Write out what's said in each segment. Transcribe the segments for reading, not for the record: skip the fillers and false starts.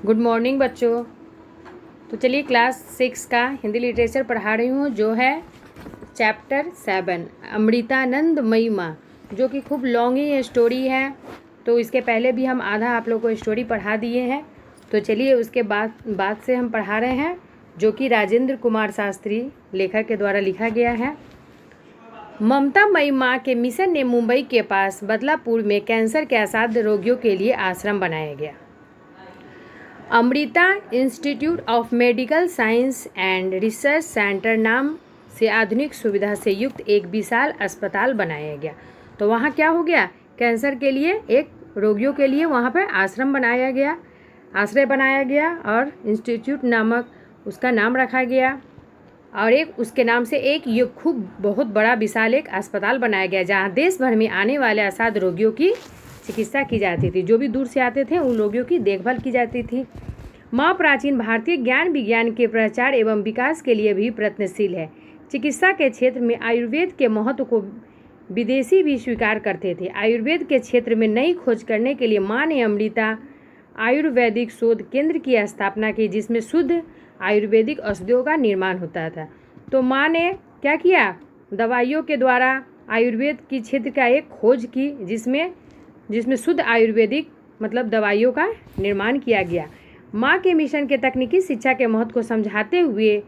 Good morning बच्चों। तो चलिए क्लास 6 का हिंदी लिटरेचर पढ़ा रही हूँ, जो है चैप्टर 7 अमृतानंदमयी माँ, जो कि खूब लॉन्ग ही स्टोरी है। तो इसके पहले भी हम आधा आप लोग को स्टोरी पढ़ा दिए हैं। तो चलिए उसके बाद से हम पढ़ा रहे हैं, जो कि राजेंद्र कुमार शास्त्री लेखक के द्वारा लिखा गया है। ममतामयी माँ के मिशन ने मुंबई के पास बदलापुर में कैंसर के असाध्य रोगियों के लिए आश्रम बनाया गया। Amrita institute of medical science and research centre नाम से आधुनिक सुविधा से युक्त एक विशाल अस्पताल बनाया गया। तो वहाँ क्या हो गया, कैंसर के लिए एक रोगियों के लिए वहाँ पर आश्रय बनाया गया और इंस्टीट्यूट नामक उसका नाम रखा गया। और एक उसके नाम से एक ये खूब बहुत बड़ा विशाल एक अस्पताल बनाया गया, जहाँ देश भर में आने वाले असाध्य रोगियों की चिकित्सा की जाती थी। जो भी दूर से आते थे उन रोगियों की देखभाल की जाती थी। माँ प्राचीन भारतीय ज्ञान विज्ञान के प्रचार एवं विकास के लिए भी प्रयत्नशील है। चिकित्सा के क्षेत्र में आयुर्वेद के महत्व को विदेशी भी स्वीकार करते थे। आयुर्वेद के क्षेत्र में नई खोज करने के लिए माँ ने अमृता आयुर्वेदिक शोध केंद्र की स्थापना की, जिसमें शुद्ध आयुर्वेदिक औषधियों का निर्माण होता था। तो माँ ने क्या किया, दवाइयों के द्वारा आयुर्वेद की क्षेत्र का एक खोज की, जिसमें शुद्ध आयुर्वेदिक मतलब दवाइयों का निर्माण किया गया। माँ के मिशन के तकनीकी शिक्षा के महत्व को समझाते हुए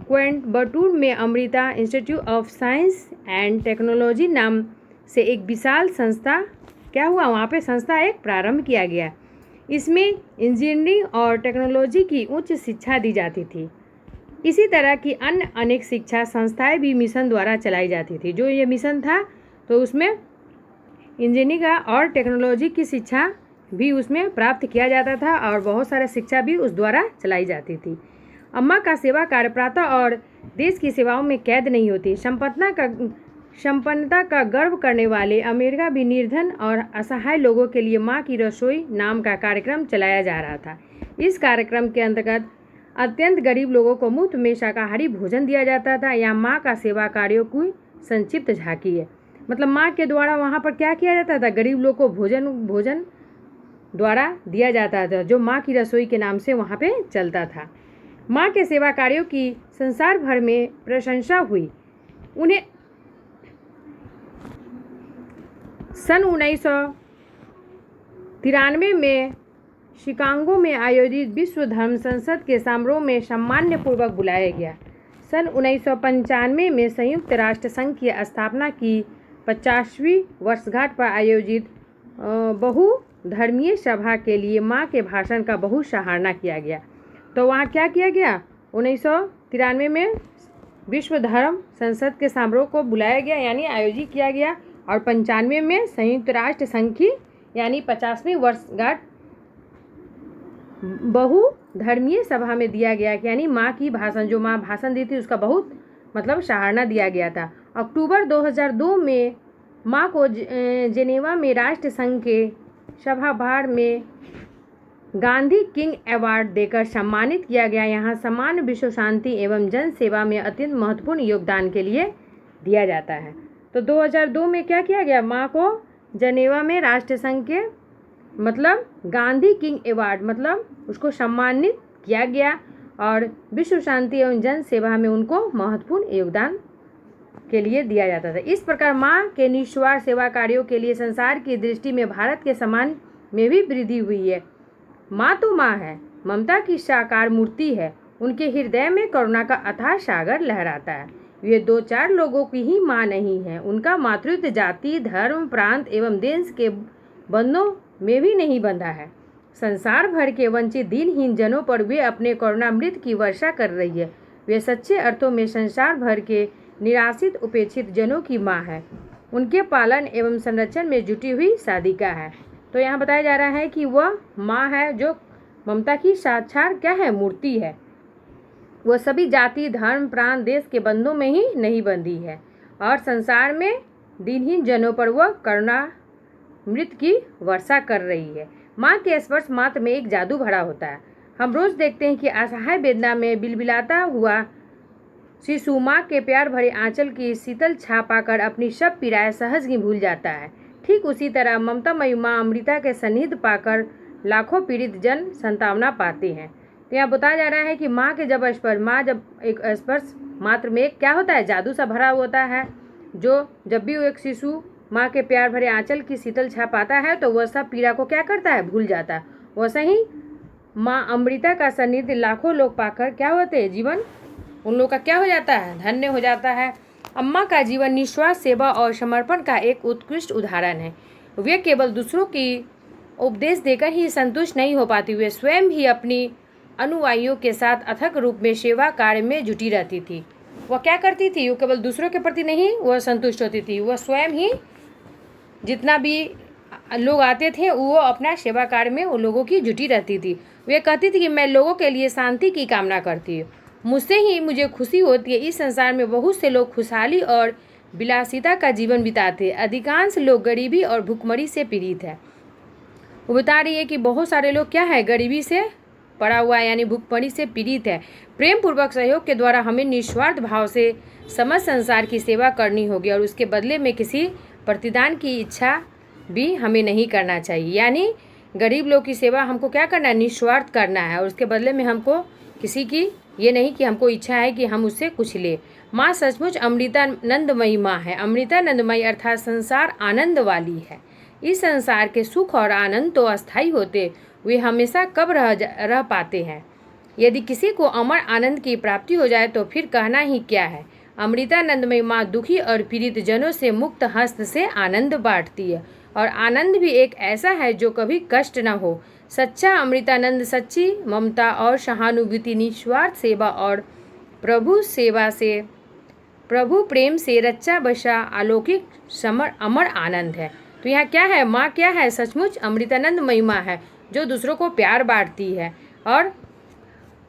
कोयम्बटूर में Amrita institute of science and technology नाम से एक विशाल संस्था क्या हुआ, वहाँ पे संस्था एक प्रारंभ किया गया। इसमें इंजीनियरिंग और टेक्नोलॉजी की उच्च शिक्षा दी जाती थी। इसी तरह की अन्य अनेक शिक्षा संस्थाएं भी मिशन द्वारा चलाई जाती थी। जो ये मिशन था तो उसमें इंजीनियरिंग और टेक्नोलॉजी की शिक्षा भी उसमें प्राप्त किया जाता था और बहुत सारा शिक्षा भी उस द्वारा चलाई जाती थी। अम्मा का सेवा कार्य प्रातः और देश की सेवाओं में कैद नहीं होती। संपन्नता का गर्व करने वाले अमेरिका भी निर्धन और असहाय लोगों के लिए माँ की रसोई नाम का कार्यक्रम चलाया जा रहा था। इस कार्यक्रम के अंतर्गत अत्यंत गरीब लोगों को मुफ्त में शाकाहारी भोजन दिया जाता था। यहाँ माँ का सेवा कार्यों की संक्षिप्त झांकी है। मतलब माँ के द्वारा वहाँ पर क्या किया जाता था, गरीब लोग को भोजन द्वारा दिया जाता था, जो माँ की रसोई के नाम से वहाँ पे चलता था। माँ के सेवा कार्यों की संसार भर में प्रशंसा हुई। उन्हें सन 1993 में शिकागो में आयोजित विश्व धर्म संसद के समारोह में सम्मानपूर्वक बुलाया गया। सन 1995 में संयुक्त राष्ट्र संघ की स्थापना की 50वीं वर्षगांठ पर आयोजित बहुधर्मीय सभा के लिए माँ के भाषण का बहुत सराहना किया गया। तो वहाँ क्या किया गया, 1993 में विश्व धर्म संसद के समारोह को बुलाया गया यानी आयोजित किया गया, और 95 में संयुक्त राष्ट्र संघ की यानी 50वीं वर्षगांठ बहुधर्मीय सभा में दिया गया, यानी माँ की भाषण, जो माँ भाषण दी थी उसका बहुत मतलब सराहना दिया गया था। अक्टूबर 2002 में माँ को जेनेवा में राष्ट्र संघ के सभागार में गांधी किंग अवार्ड देकर सम्मानित किया गया। यहाँ सम्मान विश्व शांति एवं जन सेवा में अत्यंत महत्वपूर्ण योगदान के लिए दिया जाता है। तो 2002 में क्या किया गया, माँ को जेनेवा में राष्ट्र संघ के मतलब गांधी किंग अवार्ड मतलब उसको सम्मानित किया गया, और विश्व शांति एवं जन सेवा में उनको महत्वपूर्ण योगदान के लिए दिया जाता था। इस प्रकार माँ के निस्वार्थ सेवा कार्यों के लिए संसार की दृष्टि में भारत के सम्मान में भी वृद्धि हुई है। माँ तो माँ है, ममता की साकार मूर्ति है। उनके हृदय में करुणा का अथाह सागर लहराता है। वे 2-4 लोगों की ही माँ नहीं है। उनका मातृत्व जाति, धर्म, प्रांत एवं देश के बंधनों में भी नहीं बंधा है। संसार भर के वंचित दीनहीन जनों पर वे अपने करुणामृत की वर्षा कर रही है। वे सच्चे अर्थों में संसार भर के निराश्रित उपेक्षित जनों की माँ है। उनके पालन एवं संरक्षण में जुटी हुई साधिका है। तो यहाँ बताया जा रहा है कि वह माँ है जो ममता की साक्षात क्या है, मूर्ति है। वह सभी जाति, धर्म, प्रांत, देश के बंधनों में ही नहीं बंधी है, और संसार में दीनहीन जनों पर वह करुणामृत की वर्षा कर रही है। माँ के स्पर्श मात्र में एक जादू भरा होता है। हम रोज देखते हैं कि असहाय वेदना में बिलबिलाता हुआ शिशु माँ के प्यार भरे आंचल की शीतल छाप पाकर अपनी सब पीड़ाएं सहज ही भूल जाता है। ठीक उसी तरह ममतामयी माँ अमृता के सानिध्य पाकर लाखों पीड़ित जन सांत्वना पाते हैं। तो यहाँ बताया जा रहा है कि माँ के जब एक स्पर्श मात्र में एक क्या होता है, जादू सा भरा होता है, जो जब भी वो एक शिशु माँ के प्यार भरे आंचल की शीतल छा पाता है तो वह सब पीड़ा को क्या करता है, भूल जाता है। वैसा ही माँ अमृता का सानिध्य लाखों लोग पाकर क्या होते हैं, जीवन उन लोग का क्या हो जाता है, धन्य हो जाता है। अम्मा का जीवन निस्वार्थ सेवा और समर्पण का एक उत्कृष्ट उदाहरण है। वे केवल दूसरों की उपदेश देकर ही संतुष्ट नहीं हो पाती, वे स्वयं ही अपनी अनुयायियों के साथ अथक रूप में सेवा कार्य में जुटी रहती थी। वह क्या करती थी, वो केवल दूसरों के प्रति नहीं वह संतुष्ट होती थी, वह स्वयं ही जितना भी लोग आते थे वो अपना सेवा कार्य में उन लोगों की जुटी रहती थी। वे कहती थी कि मैं लोगों के लिए शांति की कामना करती हूँ, मुझसे ही मुझे खुशी होती है। इस संसार में बहुत से लोग खुशहाली और विलासिता का जीवन बिताते हैं, अधिकांश लोग गरीबी और भुखमरी से पीड़ित है। वो बता रही है कि बहुत सारे लोग क्या है, गरीबी से पड़ा हुआ है, यानी भुखमरी से पीड़ित है। प्रेम पूर्वक सहयोग के द्वारा हमें निस्वार्थ भाव से समस्त संसार की सेवा करनी होगी और उसके बदले में किसी प्रतिदान की इच्छा भी हमें नहीं करना चाहिए। यानी गरीब लोग की सेवा हमको क्या करना है, निस्वार्थ करना है, और उसके बदले में हमको किसी की ये नहीं कि हमको इच्छा है कि हम उससे कुछ ले। माँ सचमुच अमृतानंदमयी माँ है। अमृतानंदमयी अर्थात संसार आनंद वाली है। इस संसार के सुख और आनंद तो अस्थायी होते, वे हमेशा कब रह पाते हैं। यदि किसी को अमर आनंद की प्राप्ति हो जाए तो फिर कहना ही क्या है। अमृतानंदमयी माँ दुखी और पीड़ित जनों से मुक्त हस्त से आनंद बांटती है, और आनंद भी एक ऐसा है जो कभी कष्ट न हो। सच्चा अमृतानंद सच्ची ममता और सहानुभूति, निस्वार्थ सेवा और प्रभु प्रेम से रच्चा बसा अलौकिक अमर आनंद है। तो यहाँ क्या है, माँ क्या है, सचमुच अमृतानंदमयी माँ है जो दूसरों को प्यार बांटती है। और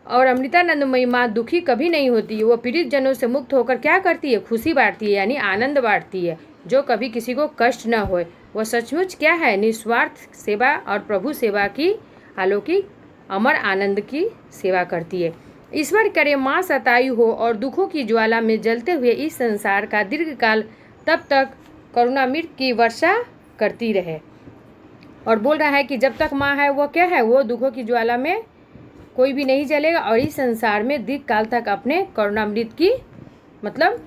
अमृतानंदमयी माँ दुखी कभी नहीं होती, वो पीड़ित जनों से मुक्त होकर क्या करती है, खुशी बांटती है, यानी आनंद बांटती है, जो कभी किसी को कष्ट न होए। वह सचमुच क्या है, निस्वार्थ सेवा और प्रभु सेवा की अलौकिक अमर आनंद की सेवा करती है। ईश्वर करे माँ सतायु हो और दुखों की ज्वाला में जलते हुए इस संसार का दीर्घकाल तब तक करुणामृत की वर्षा करती रहे। और बोल रहा है कि जब तक माँ है वो क्या है, वो दुखों की ज्वाला में कोई भी नहीं जलेगा और इस संसार में दीर्घ काल तक अपने करुणामृत की मतलब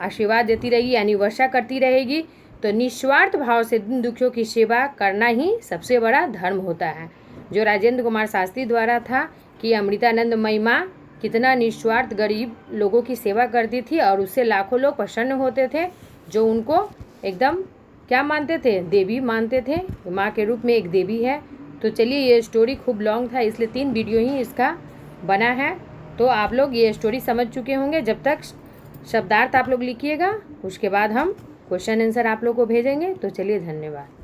आशीर्वाद देती रहेगी, यानी वर्षा करती रहेगी। तो निस्वार्थ भाव से दिन दुखियों की सेवा करना ही सबसे बड़ा धर्म होता है, जो राजेंद्र कुमार शास्त्री द्वारा था कि अमृतानंदमयी माँ कितना निस्वार्थ गरीब लोगों की सेवा करती थी और उससे लाखों लोग प्रसन्न होते थे, जो उनको एकदम क्या मानते थे, देवी मानते थे, माँ के रूप में एक देवी है। तो चलिए, ये स्टोरी खूब लॉन्ग था इसलिए 3 वीडियो ही इसका बना है। तो आप लोग ये स्टोरी समझ चुके होंगे। जब तक शब्दार्थ आप लोग लिखिएगा, उसके बाद हम क्वेश्चन आंसर आप लोग को भेजेंगे। तो चलिए, धन्यवाद।